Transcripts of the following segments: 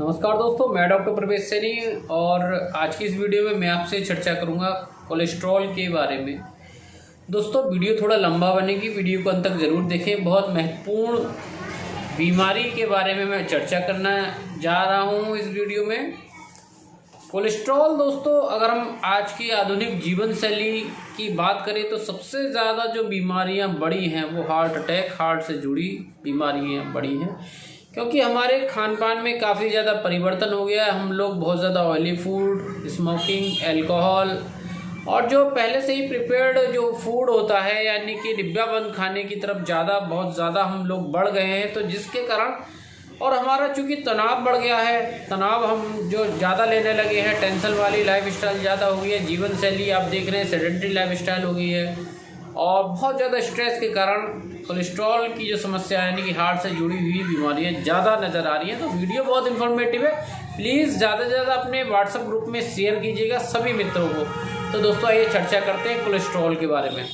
नमस्कार दोस्तों, मैं डॉक्टर प्रवेश सैनी और आज की इस वीडियो में मैं आपसे चर्चा करूंगा कोलेस्ट्रॉल के बारे में। दोस्तों वीडियो थोड़ा लंबा बनेगी, वीडियो को अंत तक ज़रूर देखें। बहुत महत्वपूर्ण बीमारी के बारे में मैं चर्चा करना जा रहा हूं इस वीडियो में। कोलेस्ट्रॉल दोस्तों, अगर हम आज की आधुनिक जीवन शैली की बात करें तो सबसे ज़्यादा जो बीमारियां बढ़ी हैं वो हार्ट अटैक, हार्ट से जुड़ी बीमारियां बढ़ी हैं, क्योंकि हमारे खान पान में काफ़ी ज़्यादा परिवर्तन हो गया है। हम लोग बहुत ज़्यादा ऑयली फूड, स्मोकिंग, अल्कोहल और जो पहले से ही प्रिपेयर्ड जो फूड होता है यानी कि डिब्बाबंद खाने की तरफ बहुत ज़्यादा हम लोग बढ़ गए हैं। तो जिसके कारण और हमारा चूँकि तनाव बढ़ गया है, तनाव हम जो ज़्यादा लेने लगे हैं, टेंशन वाली लाइफस्टाइल ज़्यादा हो गई है, जीवन शैली आप देख रहे हैं सेडेंटरी लाइफस्टाइल हो गई है और बहुत ज़्यादा स्ट्रेस के कारण कोलेस्ट्रॉल की जो समस्या यानी कि हार्ट से जुड़ी हुई बीमारियां ज़्यादा नज़र आ रही हैं। तो वीडियो बहुत इन्फॉर्मेटिव है, प्लीज़ ज़्यादा से ज़्यादा अपने व्हाट्सएप ग्रुप में शेयर कीजिएगा सभी मित्रों को। तो दोस्तों आइए चर्चा करते हैं कोलेस्ट्रॉल के बारे में।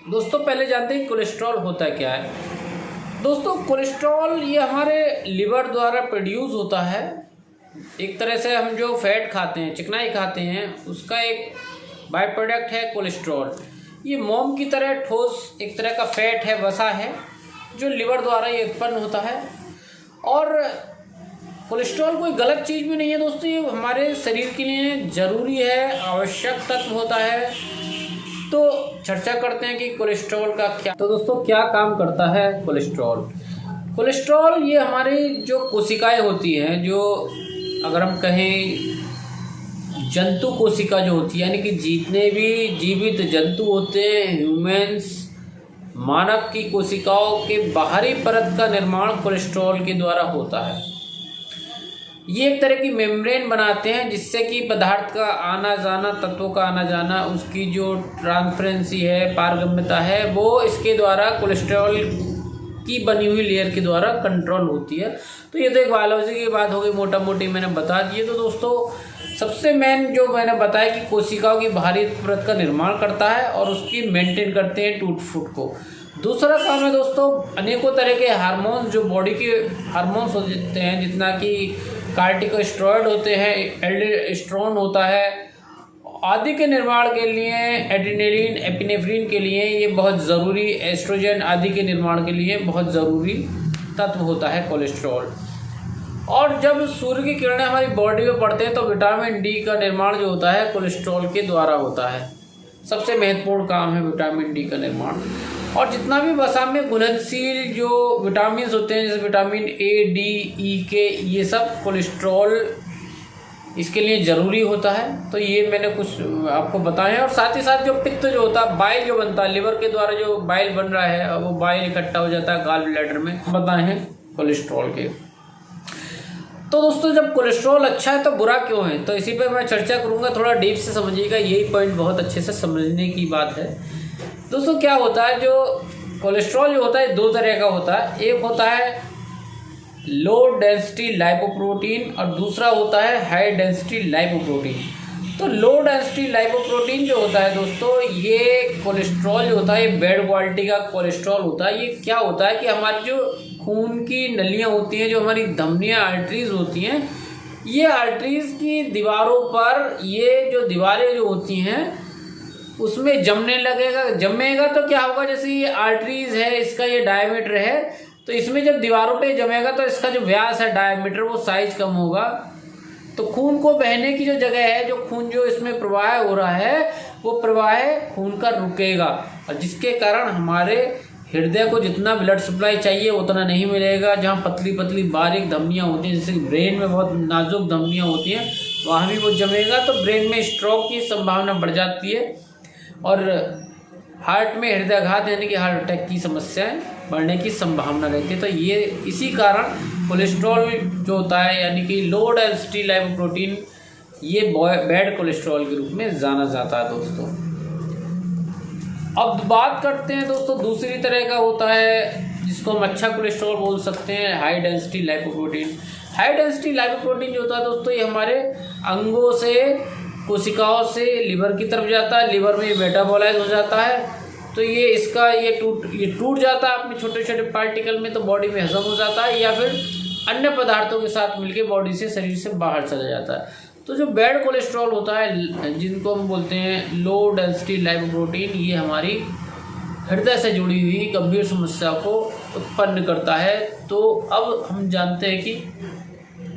दोस्तों पहले जानते हैं कोलेस्ट्रॉल होता क्या है। दोस्तों कोलेस्ट्रॉल ये हमारे लिवर द्वारा प्रोड्यूस होता है। एक तरह से हम जो फैट खाते हैं, चिकनाई खाते हैं, उसका एक बाय प्रोडक्ट है कोलेस्ट्रॉल। ये मोम की तरह ठोस एक तरह का फैट है, वसा है, जो लिवर द्वारा ये उत्पन्न होता है। और कोलेस्ट्रॉल कोई गलत चीज़ भी नहीं है दोस्तों, ये हमारे शरीर के लिए ज़रूरी है, आवश्यक तत्व होता है। तो चर्चा करते हैं कि कोलेस्ट्रॉल का क्या, तो दोस्तों क्या काम करता है कोलेस्ट्रॉल। कोलेस्ट्रॉल ये हमारी जो कोशिकाएं होती हैं, जो अगर हम कहें जंतु कोशिका जो होती है, यानी कि जितने भी जीवित जंतु होते हैं, ह्यूमंस, मानव की कोशिकाओं के बाहरी परत का निर्माण कोलेस्ट्रॉल के द्वारा होता है। ये एक तरह की मेम्ब्रेन बनाते हैं जिससे कि पदार्थ का आना जाना, तत्वों का आना जाना, उसकी जो ट्रांसपेरेंसी है, पारगम्यता है, वो इसके द्वारा कोलेस्ट्रॉल की बनी हुई लेयर के द्वारा कंट्रोल होती है। तो ये तो एक बायोलॉजी की बात हो गई, मोटा मोटी मैंने बता दी है। तो दोस्तों सबसे मेन जो मैंने बताया कि कोशिकाओं की बाहरी परत का निर्माण करता है और उसकी मेंटेन करते हैं टूट फूट को। दूसरा काम है दोस्तों अनेकों तरह के हार्मोन्स, जो बॉडी के हार्मोन्स होते हैं, जितना कि कार्टिकोस्टेरॉइड होते हैं, एल्डोस्टेरोन होता है आदि के निर्माण के लिए, एड्रेनलिन, एपिनेफ्रिन के लिए ये बहुत ज़रूरी, एस्ट्रोजन आदि के निर्माण के लिए बहुत ज़रूरी तत्व होता है कोलेस्ट्रॉल। और जब सूर्य की किरणें हमारी बॉडी में पड़ते हैं तो विटामिन डी का निर्माण जो होता है कोलेस्ट्रॉल के द्वारा होता है। सबसे महत्वपूर्ण काम है विटामिन डी का निर्माण। और जितना भी वसा में घुलनशील जो विटामिन होते हैं, जैसे विटामिन ए, डी, ई, के, ये सब कोलेस्ट्रॉल इसके लिए ज़रूरी होता है। तो ये मैंने कुछ आपको बताया है। और साथ ही साथ जो पित्त जो होता है, बाइल जो बनता है, लिवर के द्वारा जो बाइल बन रहा है, वो बाइल इकट्ठा हो जाता है गॉल ब्लैडर में, बताए हैं कोलेस्ट्रॉल के। तो दोस्तों जब कोलेस्ट्रॉल अच्छा है तो बुरा क्यों है, तो इसी पर मैं चर्चा करूंगा। थोड़ा डीप से समझिएगा, यही पॉइंट बहुत अच्छे से समझने की बात है। दोस्तों क्या होता है, जो कोलेस्ट्रॉल जो होता है दो तरह का होता है। एक होता है लो डेंसिटी लाइपोप्रोटीन और दूसरा होता है हाई डेंसिटी लाइपोप्रोटीन। तो लो डेंसिटी लाइपोप्रोटीन जो होता है दोस्तों, ये कोलेस्ट्रॉल जो होता है, ये बैड क्वालिटी का कोलेस्ट्रॉल होता है। ये क्या होता है कि हमारी जो खून की नलियाँ होती हैं, जो हमारी धमनियाँ, आर्टरीज होती हैं, ये आर्टरीज की दीवारों पर ये जो दीवारें जो होती हैं उसमें जमेगा तो क्या होगा, जैसे ये आर्टरीज है, इसका ये डायमीटर है, तो इसमें जब दीवारों पे जमेगा तो इसका जो व्यास है, डायमीटर, वो साइज कम होगा। तो खून को बहने की जो जगह है, जो खून जो इसमें प्रवाह हो रहा है, वो प्रवाह खून का रुकेगा और जिसके कारण हमारे हृदय को जितना ब्लड सप्लाई चाहिए उतना नहीं मिलेगा। जहाँ पतली पतली बारीक धमनियाँ होती हैं, जैसे ब्रेन में बहुत नाजुक धमनियाँ होती हैं, वहाँ भी वो जमेगा तो ब्रेन में स्ट्रोक की संभावना बढ़ जाती है और हार्ट में हृदयाघात यानी कि हार्ट अटैक की समस्याएं बढ़ने की संभावना रहती है। तो ये इसी कारण कोलेस्ट्रॉल जो होता है यानी कि लो डेंसिटी लाइपोप्रोटीन, ये बैड कोलेस्ट्रॉल के रूप में जाना जाता है दोस्तों। अब बात करते हैं दोस्तों दूसरी तरह का होता है जिसको हम अच्छा कोलेस्ट्रॉल बोल सकते हैं, high density lipoprotein. High density lipoprotein जो होता है दोस्तों, ये हमारे अंगों से, कोशिकाओं से लिवर की तरफ जाता है, लिवर में ये मेटाबोलाइज हो जाता है। तो ये टूट जाता है अपने छोटे छोटे पार्टिकल में, तो बॉडी में हजम हो जाता है, या फिर अन्य पदार्थों के साथ मिलकर बॉडी से, शरीर से बाहर चला जाता है। तो जो बैड कोलेस्ट्रॉल होता है, जिनको हम बोलते हैं लो डेंसिटी लाइपोप्रोटीन, ये हमारी हृदय से जुड़ी हुई गंभीर समस्या को उत्पन्न करता है। तो अब हम जानते हैं कि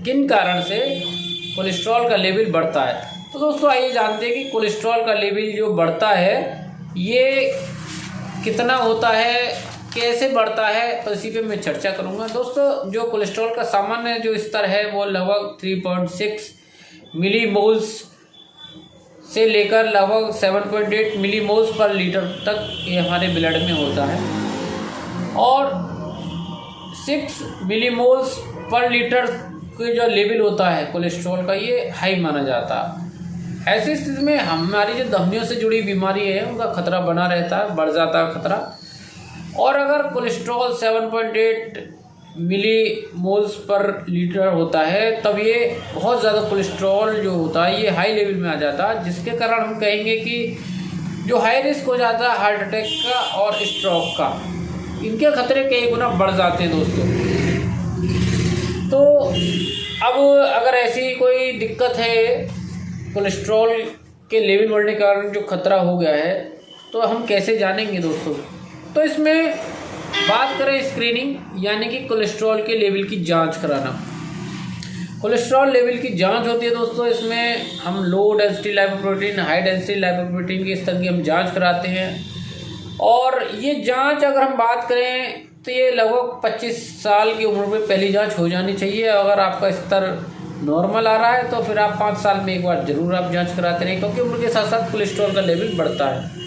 किन कारण से कोलेस्ट्रॉल का लेवल बढ़ता है। तो दोस्तों आइए जानते हैं कि कोलेस्ट्रॉल का लेवल जो बढ़ता है ये कितना होता है, कैसे बढ़ता है, तो इसी पे मैं चर्चा करूंगा। दोस्तों जो कोलेस्ट्रॉल का सामान्य जो स्तर है वो लगभग 3.6 मिलीमोल्स से लेकर लगभग 7.8 मिलीमोल्स पर लीटर तक ये हमारे ब्लड में होता है, और 6 मिलीमोल्स पर लीटर के जो लेवल होता है कोलेस्ट्रॉल का, ये हाई माना जाता है। ऐसी स्थिति में हमारी जो धमनियों से जुड़ी बीमारी है उनका खतरा बना रहता है, बढ़ जाता है खतरा। और अगर कोलेस्ट्रॉल 7.8 मिलीमोल्स पर लीटर होता है तब ये बहुत ज़्यादा कोलेस्ट्रॉल जो होता है ये हाई लेवल में आ जाता है, जिसके कारण हम कहेंगे कि जो हाई रिस्क हो जाता है हार्ट अटैक का और स्ट्रोक का, इनके खतरे कई गुना बढ़ जाते हैं दोस्तों। तो अब अगर ऐसी कोई दिक्कत है, कोलेस्ट्रॉल के लेवल बढ़ने के कारण जो खतरा हो गया है, तो हम कैसे जानेंगे दोस्तों। तो इसमें बात करें स्क्रीनिंग, यानी कि कोलेस्ट्रॉल के लेवल की जांच कराना। कोलेस्ट्रॉल लेवल की जांच होती है दोस्तों, इसमें हम low density lipoprotein, high density lipoprotein के स्तर की हम जांच कराते हैं। और ये जांच अगर हम बात करें तो ये लगभग 25 साल की उम्र में पहली जांच हो जानी चाहिए। अगर आपका स्तर नॉर्मल आ रहा है तो फिर आप 5 साल में एक बार जरूर आप जांच कराते रहें, क्योंकि उम्र के साथ साथ कोलेस्ट्रॉल का लेवल बढ़ता है।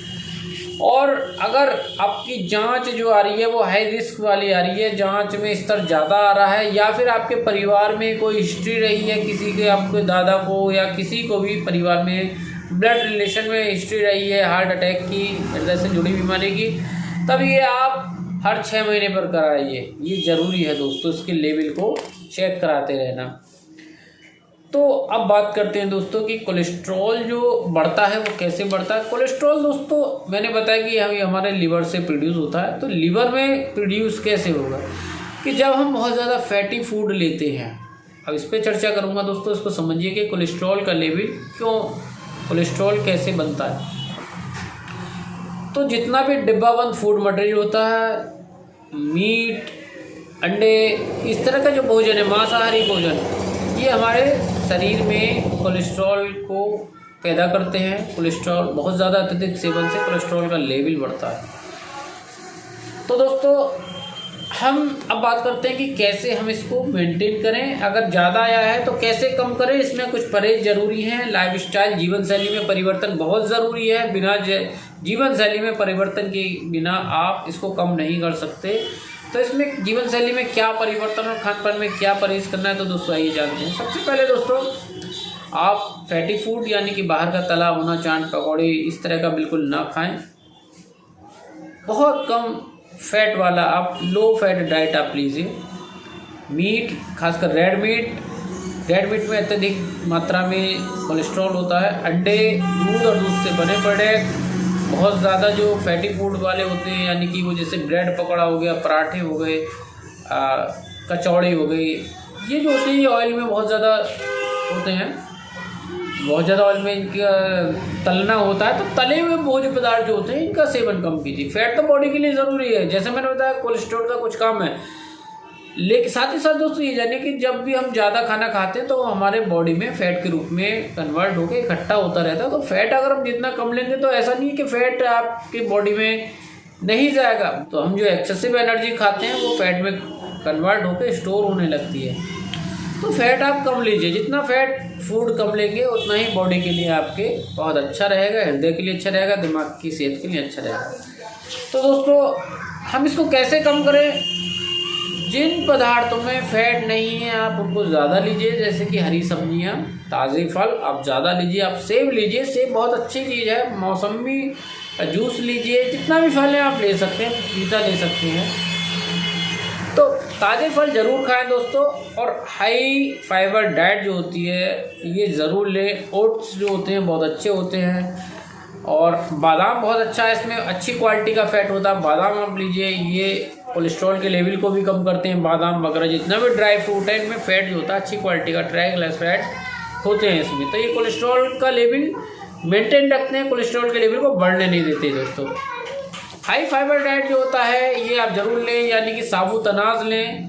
और अगर आपकी जांच जो आ रही है वो हाई रिस्क वाली आ रही है, जांच में स्तर ज़्यादा आ रहा है, या फिर आपके परिवार में कोई हिस्ट्री रही है, किसी के आपके दादा को या किसी को भी परिवार में ब्लड रिलेशन में हिस्ट्री रही है हार्ट अटैक की, हृदय से जुड़ी बीमारी की, तब ये आप हर 6 महीने पर कराइए। ये ज़रूरी है दोस्तों, इसके लेवल को चेक कराते रहना। तो अब बात करते हैं दोस्तों कि कोलेस्ट्रॉल जो बढ़ता है वो कैसे बढ़ता है। कोलेस्ट्रॉल दोस्तों मैंने बताया कि हमारे लीवर से प्रोड्यूस होता है। तो लीवर में प्रोड्यूस कैसे होगा कि जब हम बहुत ज़्यादा फैटी फूड लेते हैं। अब इस पर चर्चा करूँगा दोस्तों, इसको समझिए कि कोलेस्ट्रॉल का लेवल क्यों, कोलेस्ट्रॉल कैसे बनता है। तो जितना भी डिब्बाबंद फूड मटेरियल होता है, मीट, अंडे, इस तरह का जो भोजन है, मांसाहारी भोजन, ये हमारे शरीर में कोलेस्ट्रॉल को पैदा करते हैं। कोलेस्ट्रॉल बहुत ज़्यादा अत्यधिक सेवन से कोलेस्ट्रॉल का लेवल बढ़ता है। तो दोस्तों हम अब बात करते हैं कि कैसे हम इसको मेंटेन करें। अगर ज़्यादा आया है तो कैसे कम करें, इसमें कुछ परहेज जरूरी हैं। लाइफस्टाइल, जीवन शैली में परिवर्तन बहुत ज़रूरी है। बिना जीवन शैली में परिवर्तन के बिना आप इसको कम नहीं कर सकते। तो इसमें जीवन शैली में क्या परिवर्तन और खान पान में क्या परहेज करना है, तो दोस्तों आइए जानते हैं। सबसे पहले दोस्तों आप फैटी फूड यानी कि बाहर का तला भुना, चाट, पकौड़े, इस तरह का बिल्कुल ना खाएं। बहुत कम फैट वाला आप लो फैट डाइट आप लीजिए। मीट, खासकर रेड मीट में अत्यधिक मात्रा में कोलेस्ट्रॉल होता है। अंडे, दूध और दूध से बने प्रोडक्ट, बहुत ज़्यादा जो फैटी फूड वाले होते हैं, यानी कि वो जैसे ब्रेड पकौड़ा हो गया, पराठे हो गए, कचौड़ी हो गई, ये जो होते हैं ये ऑयल में बहुत ज़्यादा होते हैं। बहुत ज़्यादा ऑयल में इनका तलना होता है। तो तले हुए भोज्य पदार्थ जो होते हैं इनका सेवन कम कीजिए। फैट तो बॉडी के लिए ज़रूरी है, जैसे मैंने बताया कोलेस्ट्रॉल का कुछ काम है, लेकिन साथ ही साथ दोस्तों ये जानिए कि जब भी हम ज़्यादा खाना खाते हैं तो हमारे बॉडी में फैट के रूप में कन्वर्ट होकर इकट्ठा होता रहता है। तो फैट अगर हम जितना कम लेंगे तो ऐसा नहीं है कि फैट आपकी बॉडी में नहीं जाएगा। तो हम जो एक्सेसिव एनर्जी खाते हैं वो फैट में कन्वर्ट होकर स्टोर होने लगती है। तो फैट आप कम लीजिए, जितना फैट फूड कम लेंगे उतना ही बॉडी के लिए आपके बहुत अच्छा रहेगा, हृदय के लिए अच्छा रहेगा, दिमाग की सेहत के लिए अच्छा रहेगा। तो दोस्तों हम इसको कैसे कम करें। जिन पदार्थों में फैट नहीं है आप उनको ज़्यादा लीजिए, जैसे कि हरी सब्जियां, ताज़े फल आप ज़्यादा लीजिए। आप सेब लीजिए, सेब बहुत अच्छी चीज़ है। मौसमी का जूस लीजिए, जितना भी फल है आप ले सकते हैं, पपीता ले सकते हैं। तो ताज़े फल ज़रूर खाएं दोस्तों। और हाई फाइबर डाइट जो होती है ये ज़रूर लें। ओट्स जो होते हैं बहुत अच्छे होते हैं, और बादाम बहुत अच्छा है, इसमें अच्छी क्वालिटी का फैट होता है, बादाम आप लीजिए। ये कोलेस्ट्रॉल के लेवल को भी कम करते हैं। बादाम वगैरह जितना भी ड्राई फ्रूट है इनमें फैट जो होता है अच्छी क्वालिटी का ट्राइग्लिसराइड होते हैं इसमें, तो ये कोलेस्ट्रॉल का लेवल मेंटेन रखते हैं, कोलेस्ट्रॉल के लेवल को बढ़ने नहीं देते दोस्तों। हाई फाइबर डाइट जो होता है ये आप ज़रूर लें, यानी कि साबुत अनाज लें,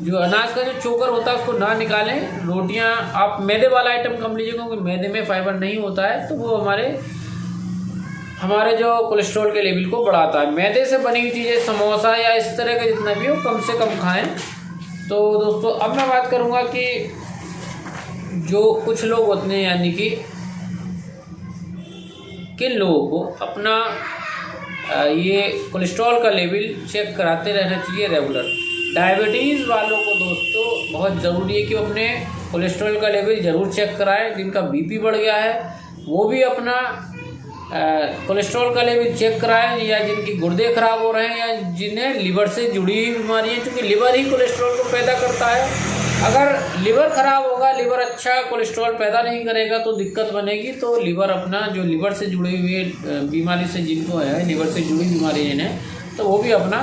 जो अनाज का जो चोकर होता है उसको ना निकालें। रोटियां आप मैदे वाला आइटम कम लीजिए क्योंकि मैदे में फाइबर नहीं होता है, तो वो हमारे जो कोलेस्ट्रॉल के लेवल को बढ़ाता है। मैदे से बनी हुई चीज़ें, समोसा या इस तरह का जितना भी हो कम से कम खाएं। तो दोस्तों अब मैं बात करूँगा कि जो कुछ लोग होते हैं, यानी कि किन लोगों को अपना ये कोलेस्ट्रॉल का लेवल चेक कराते रहना चाहिए रेगुलर। डायबिटीज़ वालों को दोस्तों बहुत ज़रूरी है कि वो अपने कोलेस्ट्रॉल का लेवल ज़रूर चेक कराएं। जिनका बीपी बढ़ गया है वो भी अपना कोलेस्ट्रॉल का लेवल चेक कराएं, या जिनकी गुर्दे खराब हो रहे हैं या जिन्हें लिवर से जुड़ी हुई बीमारी है, क्योंकि लिवर ही कोलेस्ट्रॉल को पैदा करता है। अगर लिवर खराब होगा, लिवर अच्छा कोलेस्ट्रॉल पैदा नहीं करेगा तो दिक्कत बनेगी। तो लिवर अपना जो लिवर से जुड़ी हुई बीमारी से जिनको है, लिवर से जुड़ी बीमारी जिन्हें, तो वो भी अपना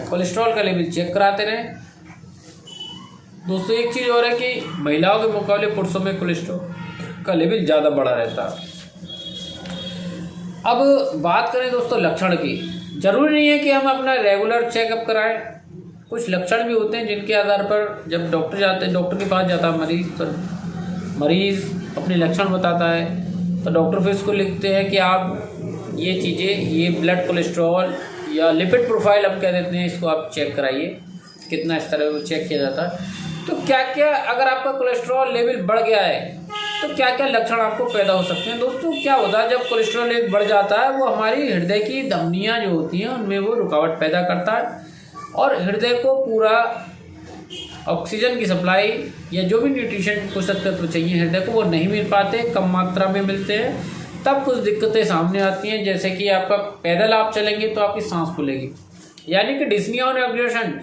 कोलेस्ट्रॉल का लेवल चेक कराते रहें। दोस्तों एक चीज़ और है कि महिलाओं के मुकाबले पुरुषों में कोलेस्ट्रॉल का लेवल ज़्यादा बढ़ा रहता है। अब बात करें दोस्तों लक्षण की, ज़रूरी नहीं है कि हम अपना रेगुलर चेकअप कराएं। कुछ लक्षण भी होते हैं जिनके आधार पर जब डॉक्टर के पास जाता है मरीज़, तो मरीज़ अपने लक्षण बताता है तो डॉक्टर फिर इसको लिखते हैं कि आप ये चीज़ें, ये ब्लड कोलेस्ट्रॉल या लिपिड प्रोफाइल हम कह देते हैं, इसको आप चेक कराइए, कितना इस तरह वो चेक किया जाता है। तो क्या क्या, अगर आपका कोलेस्ट्रॉल लेवल बढ़ गया है तो क्या क्या लक्षण आपको पैदा हो सकते हैं। दोस्तों क्या होता है, जब कोलेस्ट्रॉल लेवल बढ़ जाता है वो हमारी हृदय की धमनियाँ जो होती हैं उनमें वो रुकावट पैदा करता है और हृदय को पूरा ऑक्सीजन की सप्लाई या जो भी न्यूट्रिशन पोषक तत्व चाहिए हृदय को वो नहीं मिल पाते, कम मात्रा में मिलते हैं। तब कुछ दिक्कतें सामने आती हैं, जैसे कि आपका पैदल आप चलेंगे तो आपकी सांस फूलेगी, यानी कि डिस्निया और एब्जॉर्प्शन,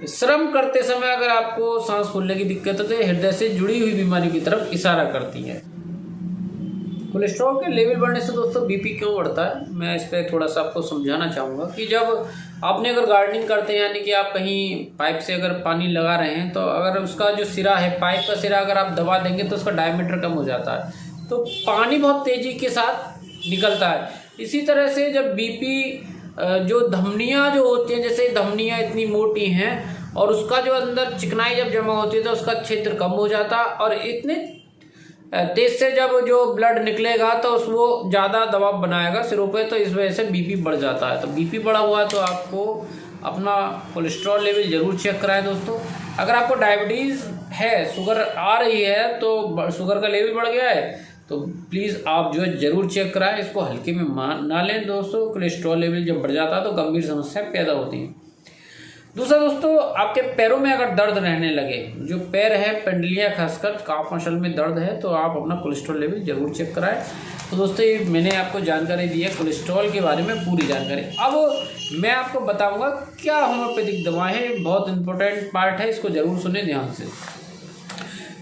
श्रम करते समय अगर आपको सांस फूलने की दिक्कत है तो हृदय से जुड़ी हुई बीमारी की तरफ इशारा करती है। कोलेस्ट्रॉल के लेवल बढ़ने से दोस्तों बीपी क्यों बढ़ता है, मैं इस पर थोड़ा सा आपको समझाना चाहूँगा कि जब आपने अगर गार्डनिंग करते हैं, यानी कि आप कहीं पाइप से अगर पानी लगा रहे हैं, तो अगर उसका जो सिरा है, पाइप का सिरा अगर आप दबा देंगे तो उसका डायमीटर कम हो जाता है, तो पानी बहुत तेज़ी के साथ निकलता है। इसी तरह से जब बीपी जो धमनियाँ जो होती हैं, जैसे धमनियाँ इतनी मोटी हैं और उसका जो अंदर चिकनाई जब जमा होती है तो उसका क्षेत्र कम हो जाता है और इतने तेज से जब जो ब्लड निकलेगा तो वो ज़्यादा दबाव बनाएगा सिरों पे, तो इस वजह से बीपी बढ़ जाता है। तो बीपी बढ़ा हुआ है तो आपको अपना कोलेस्ट्रॉल लेवल ज़रूर चेक कराएं दोस्तों। अगर आपको डायबिटीज़ है, शुगर आ रही है, तो शुगर का लेवल बढ़ गया है तो प्लीज़ आप जो है ज़रूर चेक कराएं, इसको हल्के में ना लें दोस्तों। कोलेस्ट्रॉल लेवल जब बढ़ जाता है तो गंभीर समस्याएं पैदा होती हैं। दूसरा दोस्तों, आपके पैरों में अगर दर्द रहने लगे, जो पैर है पेंडलियाँ खासकर काफ मसल में दर्द है, तो आप अपना कोलेस्ट्रॉल लेवल ज़रूर चेक कराएं। तो दोस्तों ये मैंने आपको जानकारी दी है कोलेस्ट्रॉल के बारे में, पूरी जानकारी। अब मैं आपको बताऊंगा क्या होम्योपैथिक दवाएं हैं, बहुत इंपॉर्टेंट पार्ट है, इसको ज़रूर सुने ध्यान से।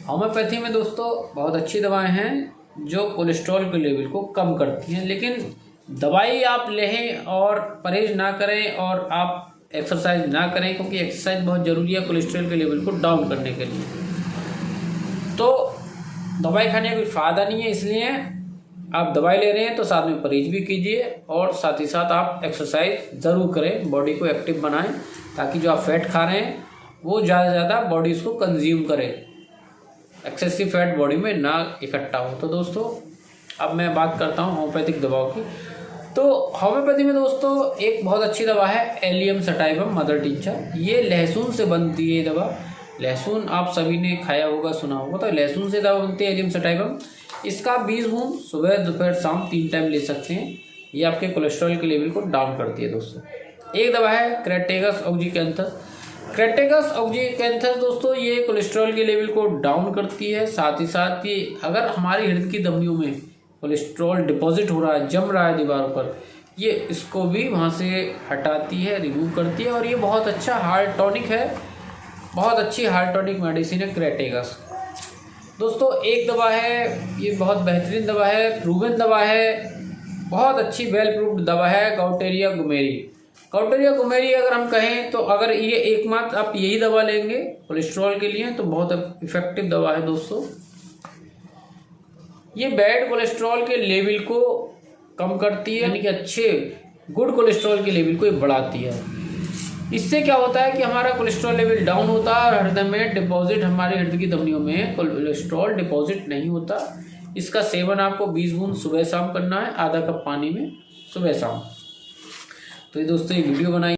होम्योपैथी में दोस्तों बहुत अच्छी दवाएँ हैं जो कोलेस्ट्रॉल के लेवल को कम करती हैं, लेकिन दवाई आप लें और परहेज ना करें और आप एक्सरसाइज ना करें, क्योंकि एक्सरसाइज बहुत ज़रूरी है कोलेस्ट्रॉल के लेवल को डाउन करने के लिए। तो दवाई खाने का कोई फ़ायदा नहीं है, इसलिए आप दवाई ले रहे हैं तो साथ में परहेज भी कीजिए और साथ ही साथ आप एक्सरसाइज ज़रूर करें, बॉडी को एक्टिव बनाएं, ताकि जो आप फैट खा रहे हैं वो ज़्यादा से ज़्यादा बॉडी उसको कंज्यूम करे, एक्सेसिव फैट बॉडी में ना इकट्ठा हो। तो दोस्तों अब मैं बात करता हूँ होम्योपैथिक दवाओं की। तो होम्योपैथी में दोस्तों एक बहुत अच्छी दवा है एलियम सटाइवम मदर टिंचर। ये लहसुन से बनती है ये दवा। लहसुन आप सभी ने खाया होगा, सुना होगा, तो लहसुन से दवा बनती है एलियम सटाइवम। इसका 20 बूंद सुबह दोपहर शाम 3 टाइम ले सकते हैं। ये आपके कोलेस्ट्रॉल के लेवल को डाउन करती है दोस्तों। एक दवा है क्रेटेगस ऑक्जीकैंथस। क्रेटेगस ऑक्जीकैंथस दोस्तों ये कोलेस्ट्रॉल के लेवल को डाउन करती है। साथ ही साथ ये अगर हमारी हृदय की धमनियों में कोलेस्ट्रॉल डिपॉजिट हो रहा है, जम रहा है दीवारों पर, ये इसको भी वहाँ से हटाती है, रिमूव करती है। और ये बहुत अच्छा हार्ट टॉनिक है, बहुत अच्छी हार्ट टॉनिक मेडिसिन है क्रेटेगस। दोस्तों एक दवा है, ये बहुत बेहतरीन दवा है, प्रूवन दवा है, बहुत अच्छी वेल प्रूव्ड दवा है गाउटेरिया गुमेरी। काउटरिया कुमेरी अगर हम कहें तो अगर ये एकमात्र आप यही दवा लेंगे कोलेस्ट्रॉल के लिए तो बहुत इफेक्टिव दवा है दोस्तों। ये बैड कोलेस्ट्रॉल के लेवल को कम करती है, यानी कि अच्छे गुड कोलेस्ट्रॉल के लेवल को ये बढ़ाती है। इससे क्या होता है कि हमारा कोलेस्ट्रॉल लेवल डाउन होता है और हृदय में डिपॉजिट, हमारे हृदय की धमनियों में कोलेस्ट्रॉल डिपॉजिट नहीं होता। इसका सेवन आपको 20 बूंद सुबह शाम करना है, आधा कप पानी में सुबह शाम। तो ये दोस्तों ये वीडियो बनाई